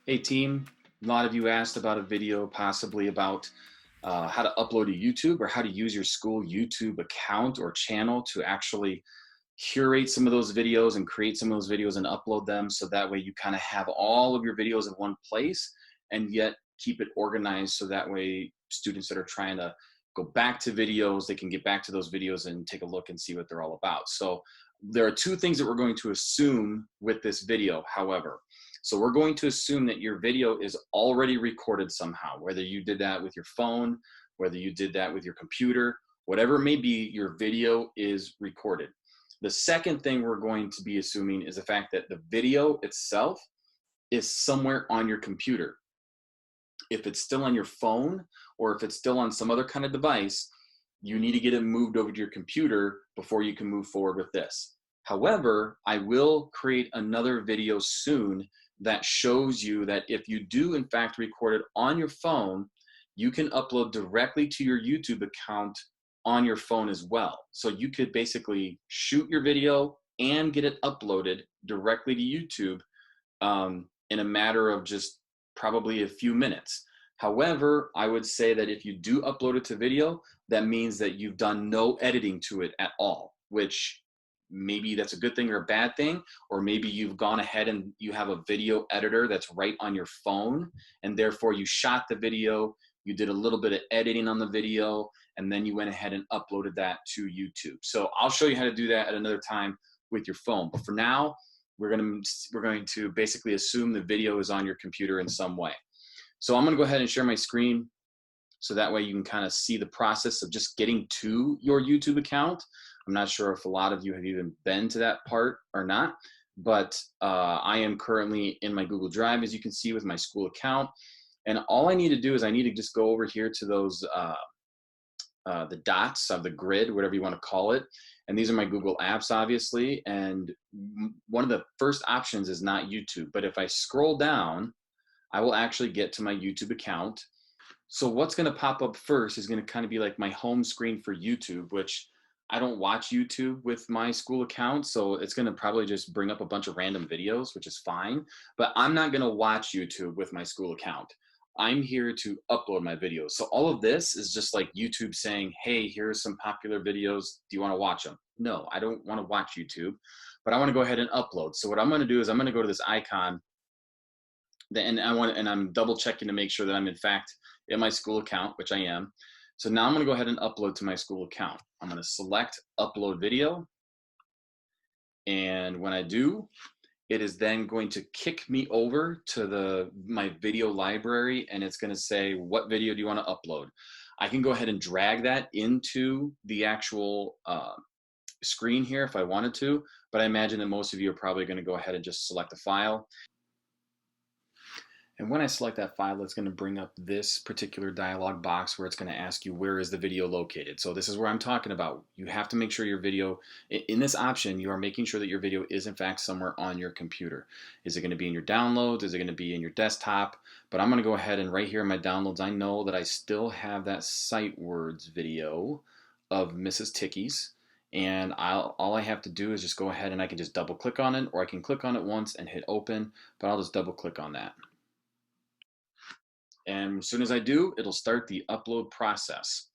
Hey team, a lot of you asked about a video possibly about how to upload to YouTube or how to use your school YouTube account or channel to actually curate some of those videos and create some of those videos and upload them so that way you kind of have all of your videos in one place and yet keep it organized so that way students that are trying to go back to videos, they can get back to those videos and take a look and see what they're all about. So there are two things that we're going to assume with this video, however. So we're going to assume that your video is already recorded somehow, whether you did that with your phone, whether you did that with your computer, whatever it may be, your video is recorded. The second thing we're going to be assuming is the fact that the video itself is somewhere on your computer. If it's still on your phone or if it's still on some other kind of device, you need to get it moved over to your computer before you can move forward with this. However, I will create another video soon that shows you that if you do in fact record it on your phone, you can upload directly to your YouTube account on your phone as well. So you could basically shoot your video and get it uploaded directly to YouTube in a matter of just probably a few minutes. However, I would say that if you do upload it to video, that means that you've done no editing to it at all, which maybe that's a good thing or a bad thing, or maybe you've gone ahead and you have a video editor that's right on your phone, and therefore you shot the video, you did a little bit of editing on the video, and then you went ahead and uploaded that to YouTube. So I'll show you how to do that at another time with your phone. But for now, we're going to basically assume the video is on your computer in some way. So I'm going to go ahead and share my screen so that way you can kind of see the process of just getting to your YouTube account. I'm not sure if a lot of you have even been to that part or not, but I am currently in my Google Drive, as you can see, with my school account. And all I need to do is I need to just go over here to those the dots of the grid, whatever you want to call it. And these are my Google apps, obviously. And one of the first options is not YouTube. But if I scroll down, I will actually get to my YouTube account. So what's going to pop up first is going to kind of be like my home screen for YouTube, which I don't watch YouTube with my school account. So it's going to probably just bring up a bunch of random videos, which is fine. But I'm not going to watch YouTube with my school account. I'm here to upload my videos. So all of this is just like YouTube saying, hey, here's some popular videos. Do you want to watch them? No, I don't want to watch YouTube, but I want to go ahead and upload. So what I'm going to do is I'm going to go to this icon and I'm double checking to make sure that I'm in fact in my school account, which I am. So now I'm going to go ahead and upload to my school account. I'm going to select upload video. And when I do, it is then going to kick me over to my video library, and it's going to say, what video do you want to upload? I can go ahead and drag that into the actual screen here if I wanted to, but I imagine that most of you are probably going to go ahead and just select the file. And when I select that file, it's going to bring up this particular dialog box where it's going to ask you, where is the video located? So this is where I'm talking about. You have to make sure your video, in this option, you are making sure that your video is in fact somewhere on your computer. Is it going to be in your downloads? Is it going to be in your desktop? But I'm going to go ahead and right here in my downloads, I know that I still have that sight words video of Mrs. Ticky's. And all I have to do is just go ahead and I can just double click on it, or I can click on it once and hit open, but I'll just double click on that. And as soon as I do, it'll start the upload process.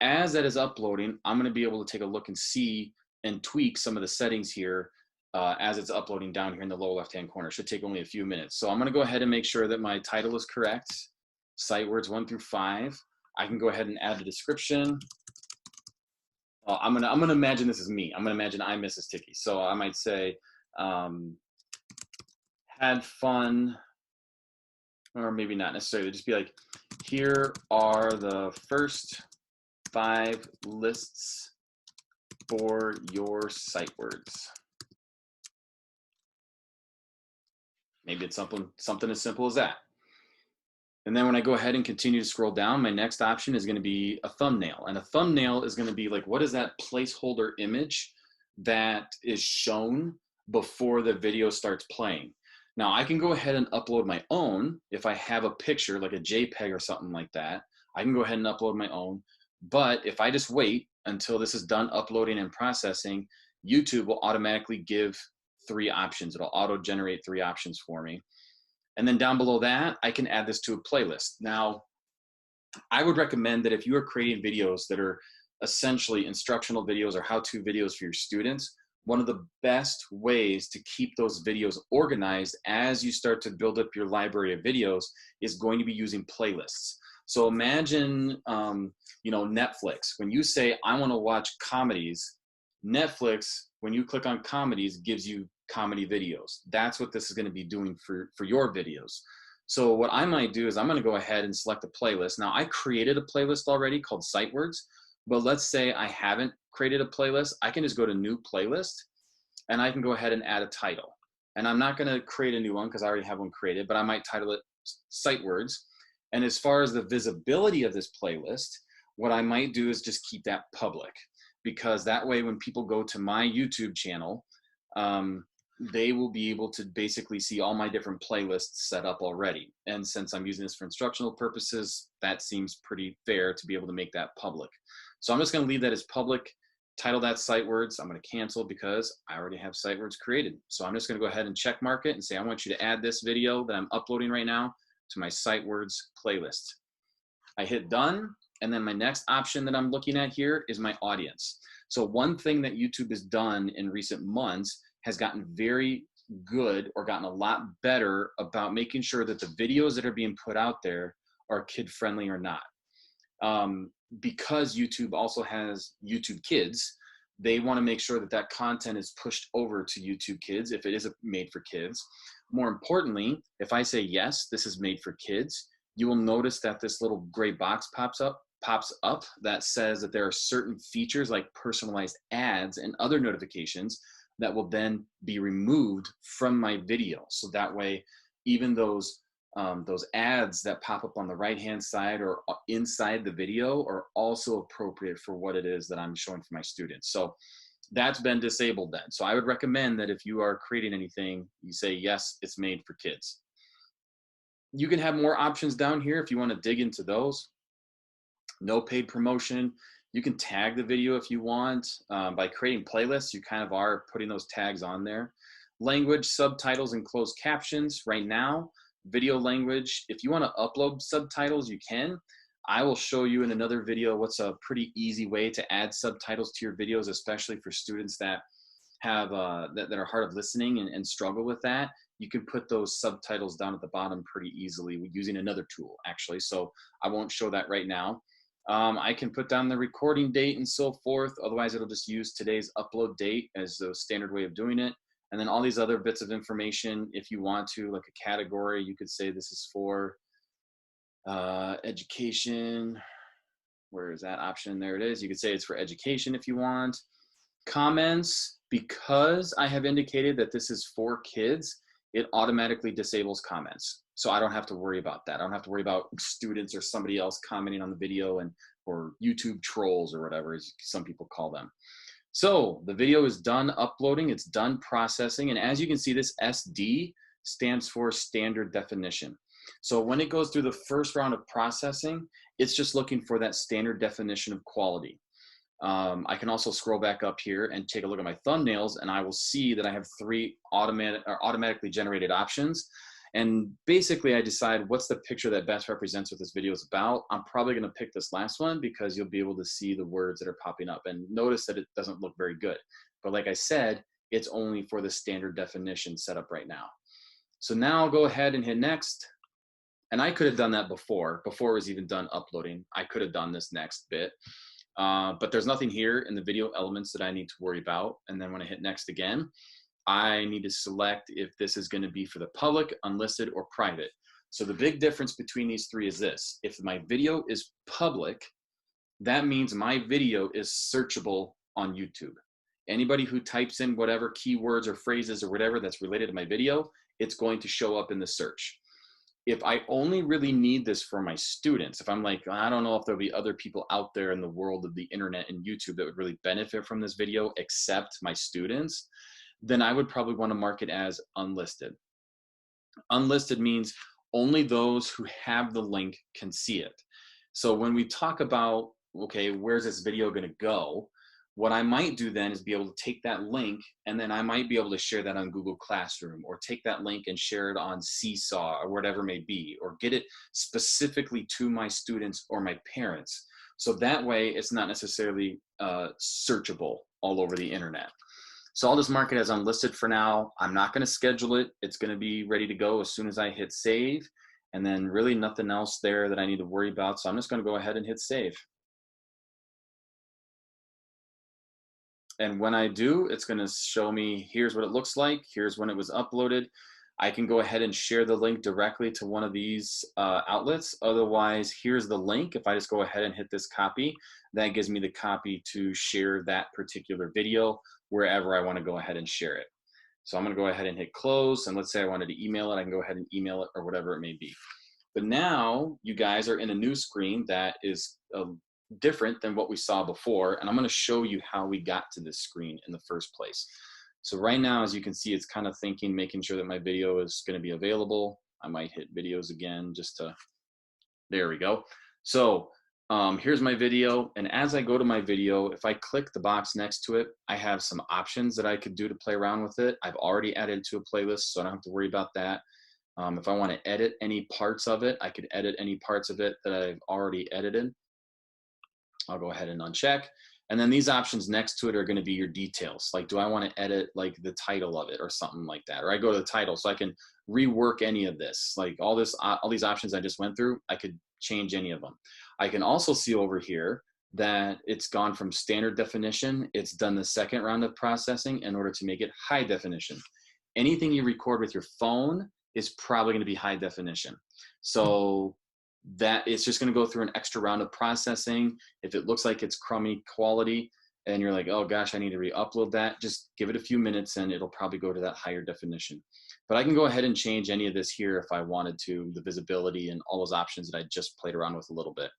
As that is uploading, I'm going to be able to take a look and see and tweak some of the settings here as it's uploading down here in the lower left-hand corner. It should take only a few minutes. So I'm going to go ahead and make sure that my title is correct, sight words 1 through 5. I can go ahead and add the description. I'm gonna imagine this is me. I'm going to imagine I'm Mrs. Ticky. So I might say, had fun. Or maybe not necessarily, just be like, here are the first 5 lists for your sight words. Maybe it's something as simple as that. And then when I go ahead and continue to scroll down, my next option is going to be a thumbnail. And a thumbnail is going to be like, what is that placeholder image that is shown before the video starts playing? Now I can go ahead and upload my own. If I have a picture like a JPEG or something like that, I can go ahead and upload my own. But if I just wait until this is done uploading and processing, YouTube will automatically give 3 options. It'll auto generate 3 options for me. And then down below that, I can add this to a playlist. Now, I would recommend that if you are creating videos that are essentially instructional videos or how-to videos for your students, one of the best ways to keep those videos organized as you start to build up your library of videos is going to be using playlists. So imagine, Netflix. When you say, I want to watch comedies, Netflix, when you click on comedies, gives you comedy videos. That's what this is going to be doing for your videos. So what I might do is I'm going to go ahead and select a playlist. Now, I created a playlist already called Sight Words, but let's say I haven't created a playlist. I can just go to New Playlist, and I can go ahead and add a title. And I'm not going to create a new one because I already have one created, but I might title it Sight Words. And as far as the visibility of this playlist, what I might do is just keep that public, because that way when people go to my YouTube channel, they will be able to basically see all my different playlists set up already. And since I'm using this for instructional purposes, that seems pretty fair to be able to make that public. So I'm just going to leave that as public, title that Sight Words. I'm going to cancel because I already have Sight Words created. So I'm just going to go ahead and check mark it and say, I want you to add this video that I'm uploading right now to my Sight Words playlist. I hit done. And then my next option that I'm looking at here is my audience. So one thing that YouTube has done in recent months has gotten very good, or gotten a lot better about making sure that the videos that are being put out there are kid friendly or not. Because YouTube also has YouTube Kids, they want to make sure that that content is pushed over to YouTube Kids if it is made for kids. More importantly, if I say, yes, this is made for kids, you will notice that this little gray box pops up that says that there are certain features like personalized ads and other notifications that will then be removed from my video. So that way, even those ads that pop up on the right-hand side or inside the video are also appropriate for what it is that I'm showing for my students. So that's been disabled then. So I would recommend that if you are creating anything, you say, yes, it's made for kids. You can have more options down here if you want to dig into those. No paid promotion. You can tag the video if you want. By creating playlists, you kind of are putting those tags on there. Language, subtitles, and closed captions. Right now, video language, if you want to upload subtitles, you can. I will show you in another video what's a pretty easy way to add subtitles to your videos, especially for students that have that are hard of listening and struggle with that. You can put those subtitles down at the bottom pretty easily using another tool, actually. So I won't show that right now. I can put down the recording date and so forth. Otherwise, it'll just use today's upload date as the standard way of doing it. And then all these other bits of information, if you want to, like a category, you could say this is for education. Where is that option? There it is. You could say it's for education if you want. Comments, because I have indicated that this is for kids, it automatically disables comments. So I don't have to worry about that. I don't have to worry about students or somebody else commenting on the video or YouTube trolls or whatever, as some people call them. So the video is done uploading, it's done processing. And as you can see, this SD stands for standard definition. So when it goes through the first round of processing, it's just looking for that standard definition of quality. I can also scroll back up here and take a look at my thumbnails, and I will see that I have 3 automatically generated options. And basically I decide what's the picture that best represents what this video is about. I'm probably going to pick this last one because you'll be able to see the words that are popping up, and notice that it doesn't look very good. But like I said, it's only for the standard definition set up right now. So now I'll go ahead and hit next. And I could have done that before it was even done uploading. I could have done this next bit. But there's nothing here in the video elements that I need to worry about. And then when I hit next again, I need to select if this is going to be for the public, unlisted, or private. So the big difference between these 3 is this. If my video is public, that means my video is searchable on YouTube. Anybody who types in whatever keywords or phrases or whatever that's related to my video, it's going to show up in the search. If I only really need this for my students, if I'm like, I don't know if there'll be other people out there in the world of the internet and YouTube that would really benefit from this video except my students, then I would probably want to mark it as unlisted. Unlisted means only those who have the link can see it. So when we talk about, okay, where's this video going to go? What I might do then is be able to take that link, and then I might be able to share that on Google Classroom, or take that link and share it on Seesaw or whatever it may be, or get it specifically to my students or my parents. So that way it's not necessarily searchable all over the internet. So I'll just mark it as unlisted for now. I'm not going to schedule it. It's going to be ready to go as soon as I hit save, and then really nothing else there that I need to worry about. So I'm just going to go ahead and hit save. And when I do, it's going to show me, here's what it looks like. Here's when it was uploaded. I can go ahead and share the link directly to one of these outlets. Otherwise, here's the link. If I just go ahead and hit this copy, that gives me the copy to share that particular video wherever I want to go ahead and share it. So I'm going to go ahead and hit close. And let's say I wanted to email it. I can go ahead and email it or whatever it may be. But now you guys are in a new screen that is different than what we saw before, and I'm going to show you how we got to this screen in the first place. So right now, as you can see, it's kind of thinking, making sure that my video is going to be available. I might hit videos again just to, there we go. So here's my video, and as I go to my video, if I click the box next to it, I have some options that I could do to play around with it. I've already added to a playlist, so I don't have to worry about that. If I want to edit any parts of it, I could edit any parts of it that I've already edited. I'll go ahead and uncheck. And then these options next to it are going to be your details. Like, do I want to edit like the title of it or something like that? Or I go to the title, so I can rework any of this. Like all these options I just went through, I could change any of them. I can also see over here that it's gone from standard definition. It's done the second round of processing in order to make it high definition. Anything you record with your phone is probably going to be high definition. So that it's just going to go through an extra round of processing. If it looks like it's crummy quality and you're like, oh gosh, I need to re-upload that, just give it a few minutes and it'll probably go to that higher definition. But I can go ahead and change any of this here if I wanted to, the visibility and all those options that I just played around with a little bit.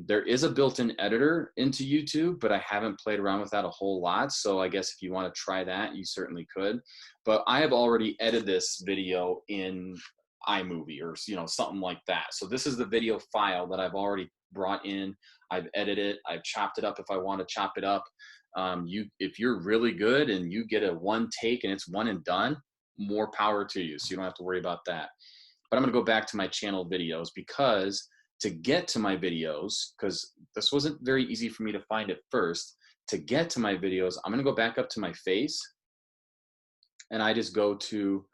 There is a built-in editor into YouTube, but I haven't played around with that a whole lot. So I guess if you want to try that, you certainly could. But I have already edited this video in iMovie or something like that. So this is the video file that I've already brought in. I've edited it. I've chopped it up if I want to chop it up. If you're really good and you get a one take and it's one and done, more power to you. So you don't have to worry about that. But I'm going to go back to my channel videos, because to get to my videos, because this wasn't very easy for me to find at first, to get to my videos, I'm going to go back up to my face, and I just go to,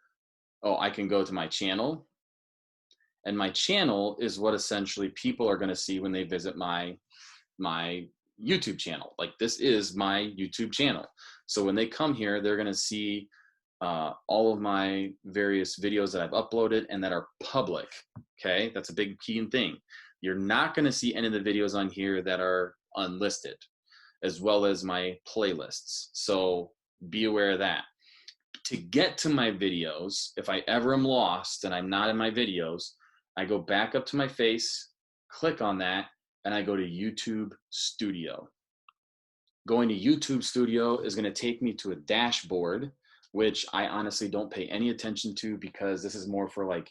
I can go to my channel, and my channel is what essentially people are going to see when they visit my YouTube channel. Like, this is my YouTube channel. So when they come here, they're going to see all of my various videos that I've uploaded and that are public. Okay, that's a big key thing. You're not going to see any of the videos on here that are unlisted, as well as my playlists. So be aware of that. To get to my videos, if I ever am lost and I'm not in my videos, I go back up to my face, click on that, and I go to YouTube Studio. Going to YouTube Studio is going to take me to a dashboard, which I honestly don't pay any attention to, because this is more for like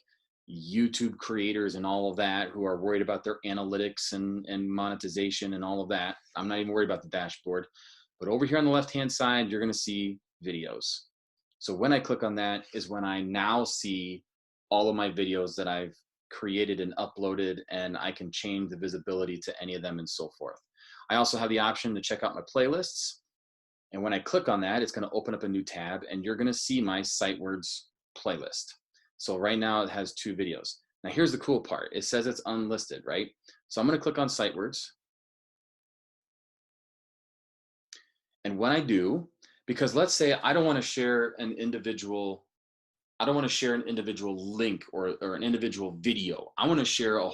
YouTube creators and all of that who are worried about their analytics and monetization and all of that. I'm not even worried about the dashboard. But over here on the left-hand side, you're going to see videos. So when I click on that is when I now see all of my videos that I've created and uploaded, and I can change the visibility to any of them and so forth. I also have the option to check out my playlists. And when I click on that, it's going to open up a new tab, and you're going to see my Sightwords playlist. So right now it has 2 videos. Now here's the cool part. It says it's unlisted, right? So I'm going to click on Sightwords. And when I do, because let's say I don't want to share an individual link or an individual video. I want to share I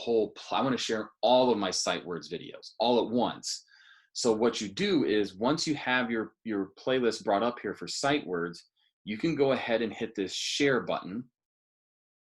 want to share all of my Sightwords videos all at once. So what you do is, once you have your playlist brought up here for Sightwords, you can go ahead and hit this share button.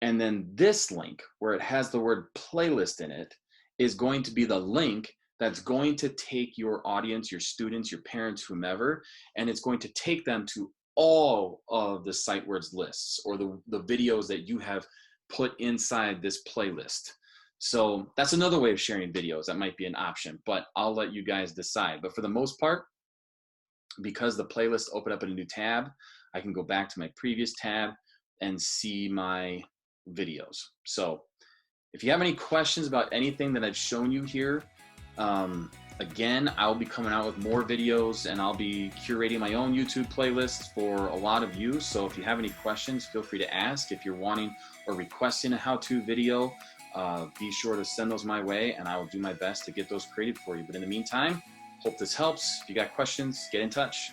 And then this link, where it has the word playlist in it, is going to be the link that's going to take your audience, your students, your parents, whomever, and it's going to take them to all of the Sightwords lists or the videos that you have put inside this playlist. So that's another way of sharing videos. That might be an option, but I'll let you guys decide. But for the most part, because the playlist opened up in a new tab, I can go back to my previous tab and see my videos. So if you have any questions about anything that I've shown you here, again, I'll be coming out with more videos, and I'll be curating my own YouTube playlist for a lot of you. So if you have any questions, feel free to ask. If you're wanting or requesting a how-to video, be sure to send those my way, and I will do my best to get those created for you. But in the meantime, hope this helps. If you got questions, get in touch.